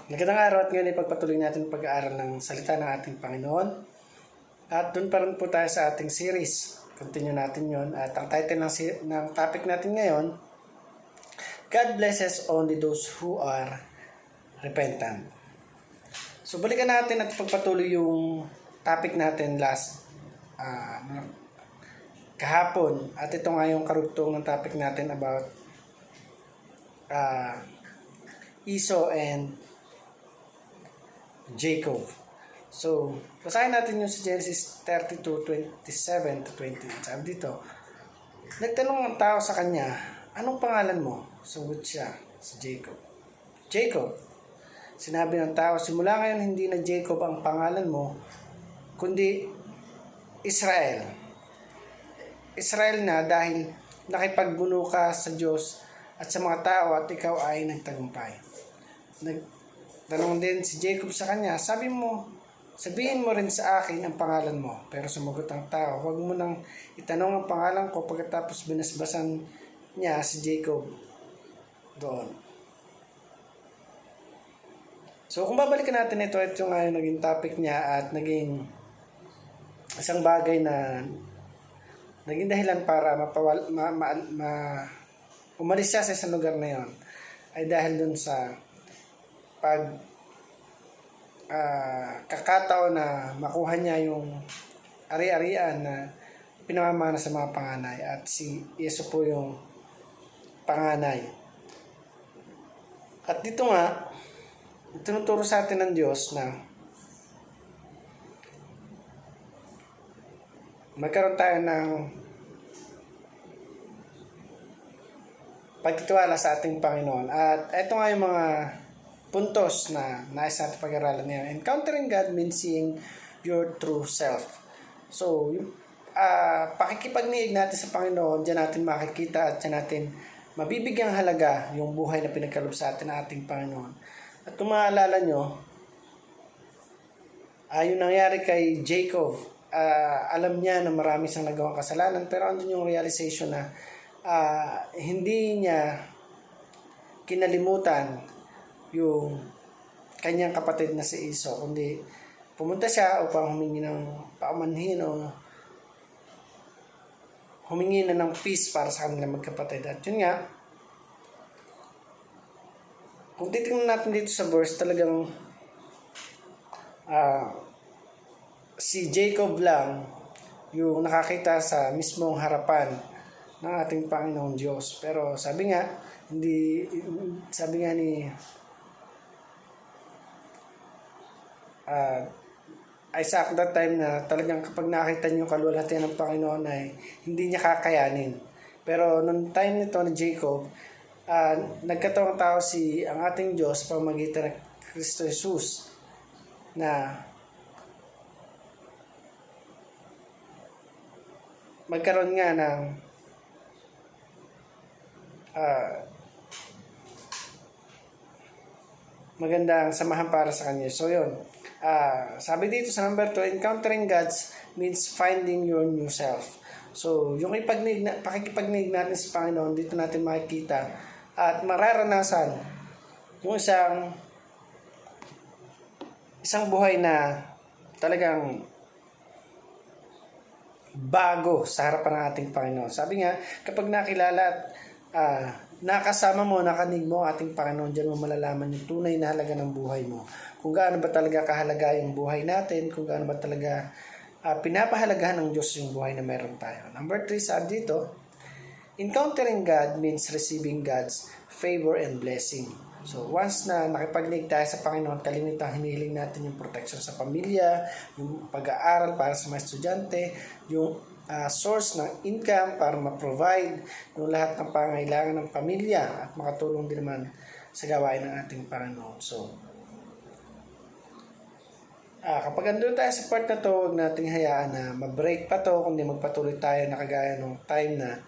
Magandang araw at ngayon ay pagpatuloy natin pag-aaral ng salita ng ating Panginoon. At doon pa rin po tayo sa ating series. Continue natin yon. At ang title ng topic natin ngayon, God blesses only those who are repentant. So balikan natin at pagpatuloy yung topic natin kahapon. At ito nga yung karugtong ng topic natin about Esau and Jacob. So, basahin natin yung sa Genesis 32:27 to 28. Sabi dito, nagtanong ang tao sa kanya, anong pangalan mo? Sugot siya, si Jacob. Jacob. Sinabi ng tao, simula ngayon hindi na Jacob ang pangalan mo, kundi Israel. Israel na dahil nakipagbuno ka sa Diyos at sa mga tao at ikaw ay nagtagumpay. Tanong din si Jacob sa kanya, sabihin mo rin sa akin ang pangalan mo. Pero sumagot ang tao, huwag mo nang itanong ang pangalan ko. Pagkatapos binasbasan niya si Jacob doon. So kung babalikan natin ito nga yung naging topic niya at naging isang bagay na naging dahilan para umalis siya sa isang lugar na yon ay dahil dun sa kakataon na makuha niya yung ari-arian na pinamamana sa mga panganay at si Esau po yung panganay. At dito nga, tinuturo sa atin ng Diyos na magkaroon tayo ng pagtitiwala sa ating Panginoon. At ito nga yung mga puntos na nais natin pag-aralan ngayon. Encountering God means seeing your true self. So, pakikipagniig natin sa Panginoon, diyan natin makikita at diyan natin mabibigyang halaga yung buhay na pinagkaloob sa atin ng ating Panginoon. At kung maalala nyo, yung nangyari kay Jacob, alam niya na marami siyang nagawang kasalanan, pero andun yung realization na hindi niya kinalimutan yung kanyang kapatid na si Esau, kundi pumunta siya upang humingi ng paumanhin o humingi na ng peace para sa kanilang magkapatid. At yun nga, kung titingnan natin dito sa verse, talagang si Jacob lang yung nakakita sa mismong harapan ng ating Panginoong Diyos. Pero sabi nga ni Isaac that time na talagang kapag nakita niyo yung kaluwalhatian ng Panginoon ay hindi niya kakayanin. Pero nung time nito ni Jacob, nagkataong tao ang ating Diyos pamamagitan ng Kristo Jesus na magkaroon nga ng magandang samahan para sa kanya. So yun, sabi dito sa number 2, encountering God means finding your new self. So yung pakikipagniig natin sa Panginoon, dito natin makikita at mararanasan yung isang buhay na talagang bago sa harapan ng ating Panginoon. Sabi nga, kapag nakilala at nakasama mo, nakanig mo ating Panginoon, diyan mo malalaman yung tunay na halaga ng buhay mo. Kung gaano ba talaga kahalaga yung buhay natin, kung gaano ba talaga pinapahalagahan ng Diyos yung buhay na meron tayo. Number 3, sabi dito, encountering God means receiving God's favor and blessing. So, once na nakipagnig tayo sa Panginoon, kalimitang hinihiling natin yung protection sa pamilya, yung pag-aaral para sa mga estudyante, yung source ng income para ma-provide yung lahat ng pangailangan ng pamilya at makatulong din naman sa gawain ng ating Panginoon. So, kapag andun tayo sa part na to, huwag nating hayaan na ma-break pa to, kundi magpatuloy tayo na kagaya nung time na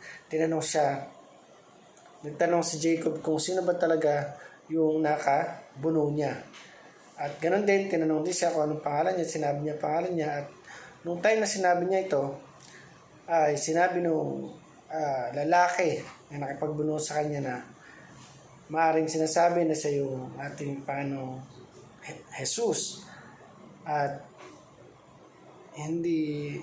nagtanong si Jacob kung sino ba talaga yung nakabuno niya. At ganun din, tinanong din siya kung anong pangalan niya, sinabi niya pangalan niya, at nung time na sinabi niya ito, ay sinabi nung lalaki na nakipagbuno sa kanya na maaaring sinasabi na siya yung ating Jesus at hindi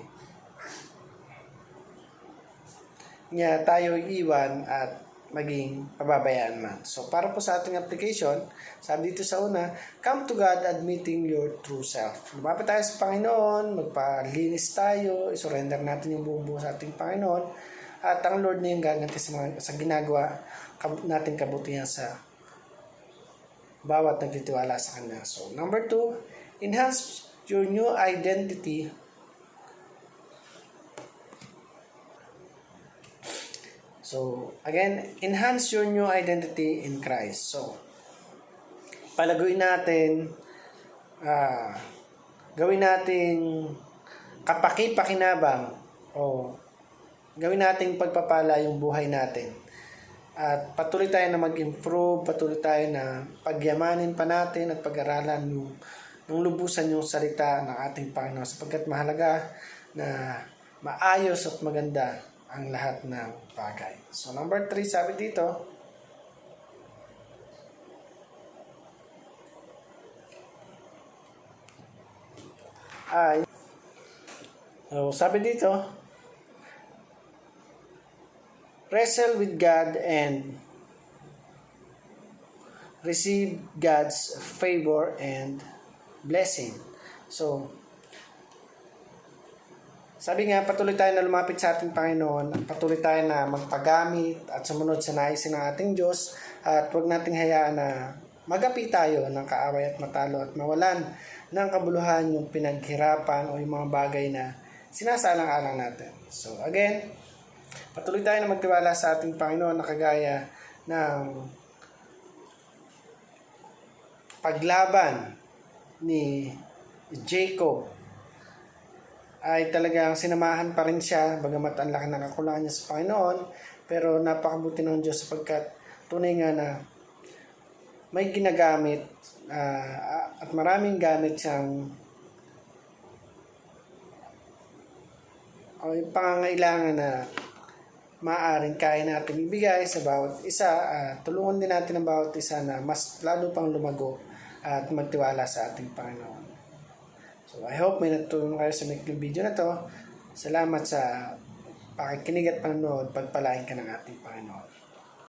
niya tayo iwan at maging pababayaan man. So, para po sa ating application, sabi dito sa una, come to God admitting your true self. Lumapit tayo sa Panginoon, magpalinis tayo, isurrender natin yung buong buo sa ating Panginoon, at ang Lord na yung gaganti sa ginagawa natin kabutihan sa bawat nagtitiwala sa Kanya. So, number 2, enhance your new identity. So, again, enhance your new identity in Christ. So, palaguin natin, gawin natin kapaki-pakinabang o gawin natin pagpapala yung buhay natin. At patuloy tayo na mag-improve, patuloy tayo na pagyamanin pa natin at pag-aralan yung lubusan yung salita ng ating Panginoon sapagkat mahalaga na maayos at maganda ang lahat ng bagay. So, number 3, sabi dito, sabi dito, wrestle with God and receive God's favor and blessing. So, sabi nga, patuloy tayo na lumapit sa ating Panginoon at patuloy tayo na magpagamit at sumunod sa naisin ng ating Diyos at huwag nating hayaan na magapi tayo ng kaaway at matalo at mawalan ng kabuluhan yung pinaghirapan o yung mga bagay na sinasalang-alang natin. So again, patuloy tayo na magtiwala sa ating Panginoon na kagaya ng paglaban ni Jacob ay talagang sinamahan pa rin siya bagamat ang laki ng kakulangan niya sa Panginoon, pero napakabuti ng Diyos sapagkat tunay nga na may ginagamit at maraming gamit siyang yung pangangailangan na maaaring kaya natin ibigay sa bawat isa. Tulungan din natin ang bawat isa na mas lalo pang lumago at magtiwala sa ating Panginoon. So, I hope may natulong kayo sa maikling video na to. Salamat sa pakikinig at panonood. Pagpalain ka ng ating Panginoon.